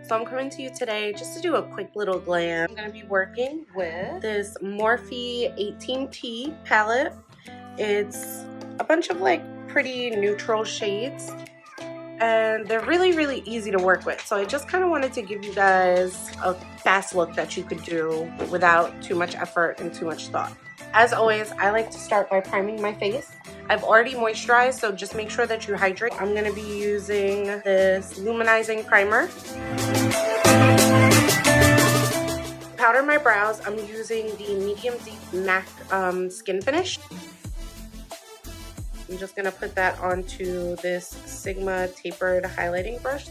So I'm coming to you today just to do a quick little glam. I'm going to be working with this Morphe 18T palette. It's a bunch of like pretty neutral shades and they're really easy to work with. So I just kind of wanted to give you guys a fast look that you could do without too much effort and too much thought. As always, I like to start by priming my face. I've already moisturized, so just make sure that you hydrate. I'm going to be using this luminizing primer. Powder my brows, I'm using the medium deep MAC skin finish. I'm just going to put that onto this Sigma tapered highlighting brush.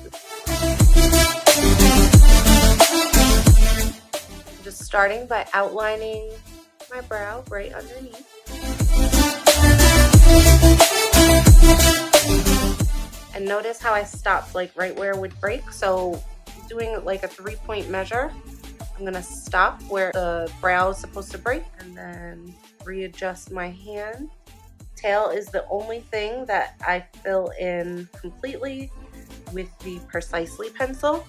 I'm just starting by outlining my brow right underneath. And notice how I stopped like right where it would break. So doing like a 3-point measure, I'm gonna stop where the brow is supposed to break and then readjust my hand. Tail is the only thing that I fill in completely with the Precisely pencil.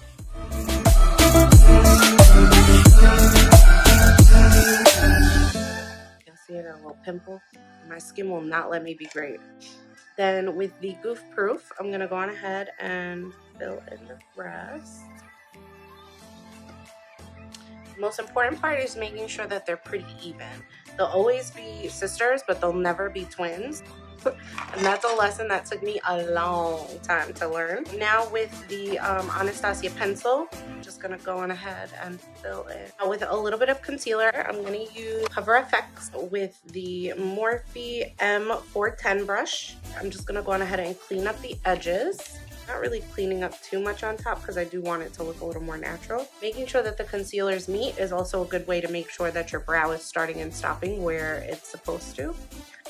See, I got a little pimple. My skin will not let me be great. Then with the Goof Proof, I'm gonna go on ahead and fill in the rest. The most important part is making sure that they're pretty even. They'll always be sisters, but they'll never be twins. And that's a lesson that took me a long time to learn. Now with the Anastasia pencil, I'm just gonna go on ahead and fill in. Now with a little bit of concealer, I'm gonna use coverFX with the Morphe M410 brush. I'm just gonna go on ahead and clean up the edges. Not really cleaning up too much on top because I do want it to look a little more natural. Making sure that the concealers meet is also a good way to make sure that your brow is starting and stopping where it's supposed to.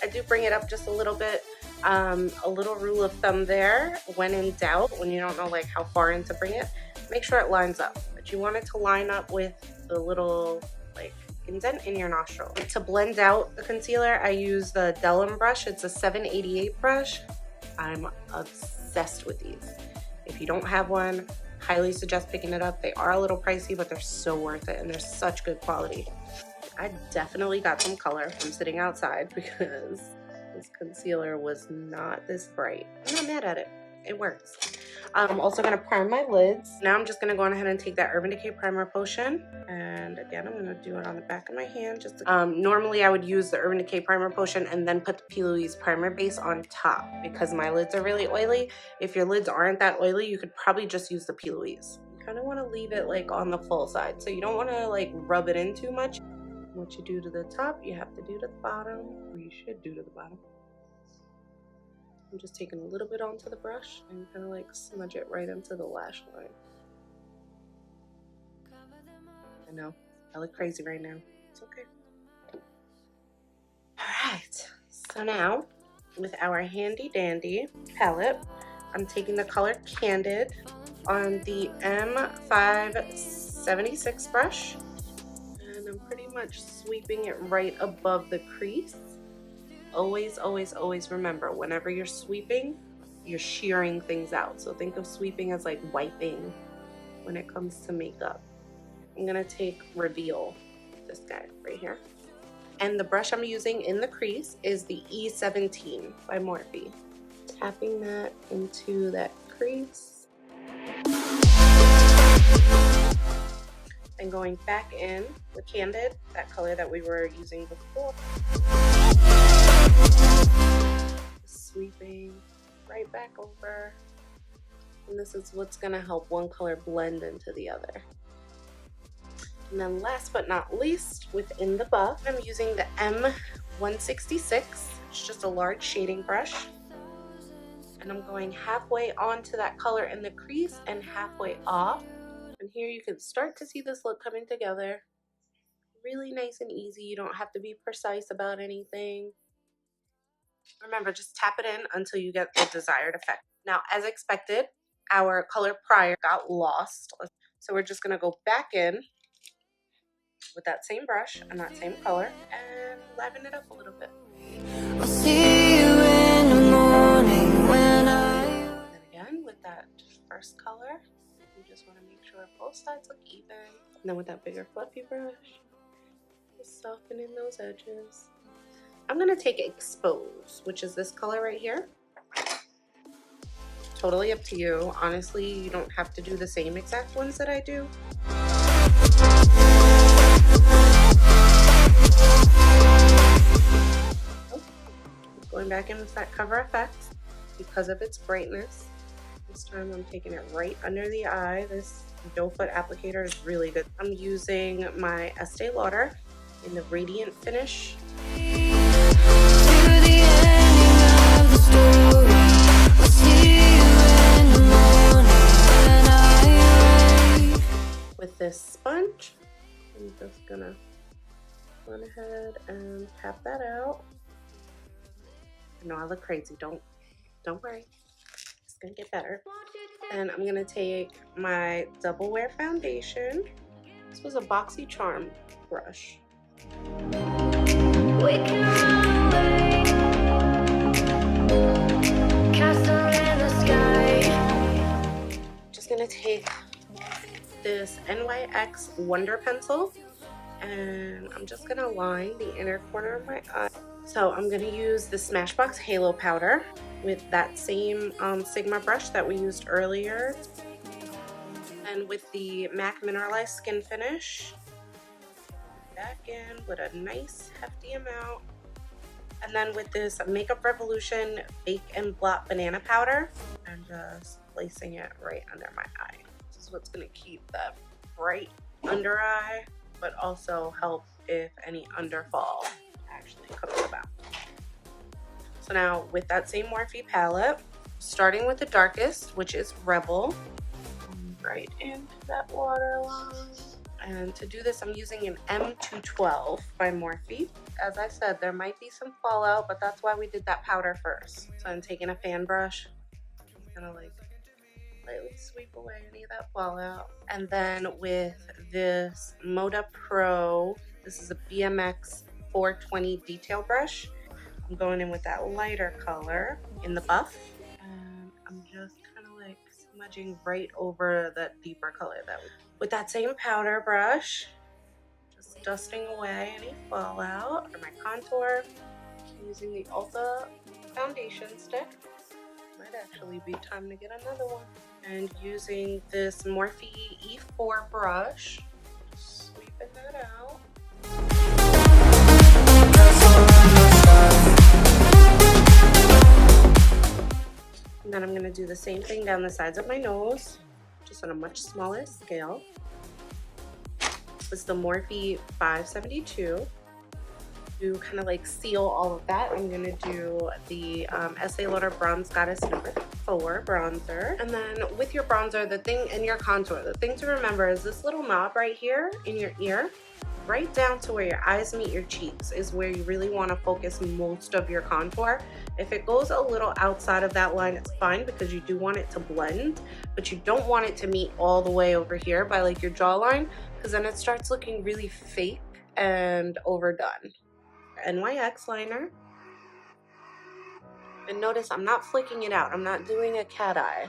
I do bring it up just a little bit. A little rule of thumb there, when in doubt, when you don't know like how far in to bring it, make sure it lines up. But you want it to line up with the little like indent in your nostril. To blend out the concealer, I use the Delum brush. It's a 788 brush. I'm obsessed with these. If you don't have one, highly suggest picking it up. They are a little pricey, but they're so worth it and they're such good quality. I definitely got some color from sitting outside because this concealer was not this bright. I'm not mad at it. It works. I'm also going to prime my lids. Now I'm just going to go on ahead and take that Urban Decay Primer Potion. And again, I'm going to do it on the back of my hand. Just to, normally I would use the Urban Decay Primer Potion and then put the P. Louise Primer Base on top because my lids are really oily. If your lids aren't that oily, you could probably just use the P. Louise. You kind of want to leave it like on the full side. So you don't want to like rub it in too much. What you do to the top, you have to do to the bottom, or you should do to the bottom. I'm just taking a little bit onto the brush and kind of like smudge it right into the lash line. I know, I look crazy right now. It's okay. Alright, so now with our handy dandy palette, I'm taking the color Candid on the M576 brush. And I'm pretty much sweeping it right above the crease. Always remember, whenever you're sweeping, you're shearing things out. So think of sweeping as like wiping when it comes to makeup. I'm gonna take Reveal, this guy right here. And the brush I'm using in the crease is the E17 by Morphe. Tapping that into that crease. And going back in with Candid, that color that we were using before. Sweeping right back over. And this is what's gonna help one color blend into the other. And then last but not least, within the buff, I'm using the M166. It's just a large shading brush. And I'm going halfway onto that color in the crease and halfway off. And here you can start to see this look coming together. Really nice and easy. You don't have to be precise about anything. Remember, just tap it in until you get the desired effect. Now, as expected, our color prior got lost. So we're just going to go back in with that same brush and that same color and liven it up a little bit. I'll see you in the morning when and again with that first color, you just want to make sure sure both sides look even. And then with that bigger fluffy brush, just softening those edges. I'm gonna take Expose, which is this color right here. Totally up to you. Honestly, you don't have to do the same exact ones that I do. Going back in with that coverFX because of its brightness. This time I'm taking it right under the eye. This doe foot applicator is really good. I'm using my Estee Lauder in the Radiant finish. With this sponge, I'm just gonna go ahead and tap that out. I know I look crazy. Don't worry. It's gonna get better. And I'm gonna take my Double Wear foundation. This was a Boxy Charm brush. Just gonna take this NYX Wonder Pencil, and I'm just gonna line the inner corner of my eye. So I'm gonna use the Smashbox Halo Powder with that same Sigma brush that we used earlier. And with the MAC Mineralized Skin Finish, back in with a nice hefty amount. And then with this Makeup Revolution Bake and Blot Banana Powder, I'm just placing it right under my eye. This is what's gonna keep that bright under eye, but also help if any underfall actually comes about. So now with that same Morphe palette, starting with the darkest, which is Rebel, right into that waterline. And to do this, I'm using an M212 by Morphe. As I said, there might be some fallout, but that's why we did that powder first. So I'm taking a fan brush, kind of like lightly sweep away any of that fallout. And then with this Moda Pro, this is a BMX 420 detail brush. I'm going in with that lighter color in the buff. And I'm just kind of like smudging right over that deeper color that we, with that same powder brush, just dusting away any fallout. For my contour, I'm using the Ulta foundation stick. Might actually be time to get another one. And using this Morphe E4 brush, just sweeping that out. And then I'm going to do the same thing down the sides of my nose, just on a much smaller scale. This is the Morphe 572. To kind of like seal all of that, I'm going to do the Estee Lauder Bronze Goddess number 4 bronzer. And then with your bronzer, the thing, and your contour, the thing to remember is this little knob right here in your ear, right down to where your eyes meet your cheeks is where you really want to focus most of your contour. If it goes a little outside of that line, it's fine because you do want it to blend, but you don't want it to meet all the way over here by like your jawline, because then it starts looking really fake and overdone. NYX liner. And notice I'm not flicking it out. I'm not doing a cat eye.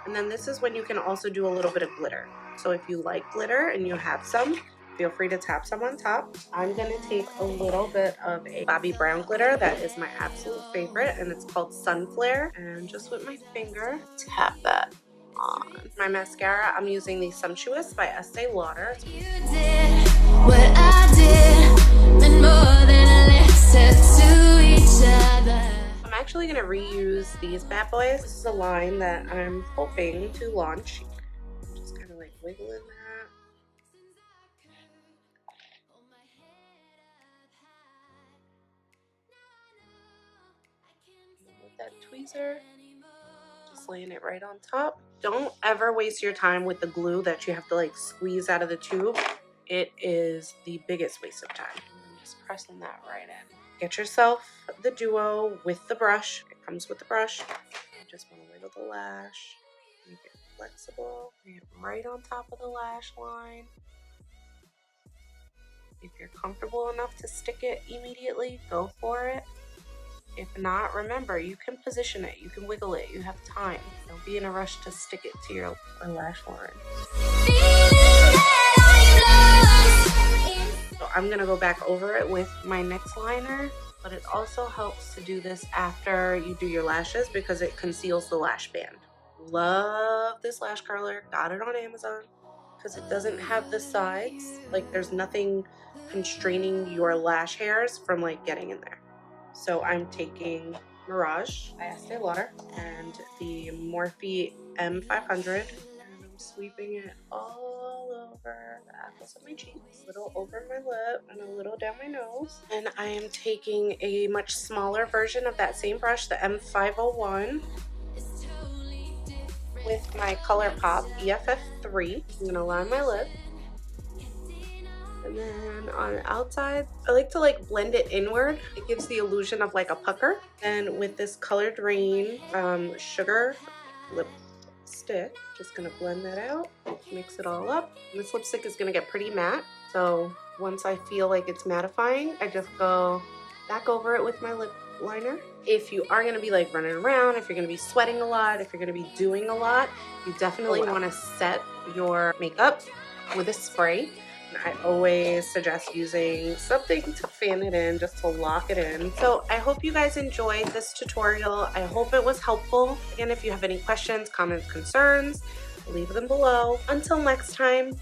And then this is when you can also do a little bit of glitter. So if you like glitter and you have some, feel free to tap some on top. I'm going to take a little bit of a Bobbi Brown glitter that is my absolute favorite, and it's called Sun Flare. And just with my finger, tap that on. My mascara, I'm using the Sumptuous by Estee Lauder. You did what I did, and more than I listened to each other. I'm actually going to reuse these bad boys. This is a line that I'm hoping to launch. Just kind of like wiggling that. With that tweezer, just laying it right on top. Don't ever waste your time with the glue that you have to like squeeze out of the tube. It is the biggest waste of time. I'm just pressing that right in. Get yourself the duo with the brush. It comes with the brush. I just want to wiggle the lash, make it flexible, bring it right on top of the lash line. If you're comfortable enough to stick it immediately, go for it. If not, remember, you can position it, you can wiggle it, you have time. Don't be in a rush to stick it to your lash line. So I'm gonna go back over it with my NYX liner, but it also helps to do this after you do your lashes because it conceals the lash band. Love this lash curler, got it on Amazon, because it doesn't have the sides. Like there's nothing constraining your lash hairs from like getting in there. So I'm taking Mirage by Estee Lauder and the Morphe M500, and I'm sweeping it all over the apples of my cheeks, a little over my lip and a little down my nose. And I am taking a much smaller version of that same brush, the M501, with my Colourpop EFF3. I'm gonna line my lip. And then on the outside, I like to like blend it inward. It gives the illusion of like a pucker. And with this Colourdraine sugar lip stick, just gonna blend that out, mix it all up. And this lipstick is gonna get pretty matte. So once I feel like it's mattifying, I just go back over it with my lip liner. If you are going to be like running around, if you're going to be sweating a lot, if you're going to be doing a lot, you definitely want to set your makeup with a spray. And I always suggest using something to fan it in, just to lock it in. So I hope you guys enjoyed this tutorial. I hope it was helpful. Again, if you have any questions, comments, concerns, leave them below. Until next time.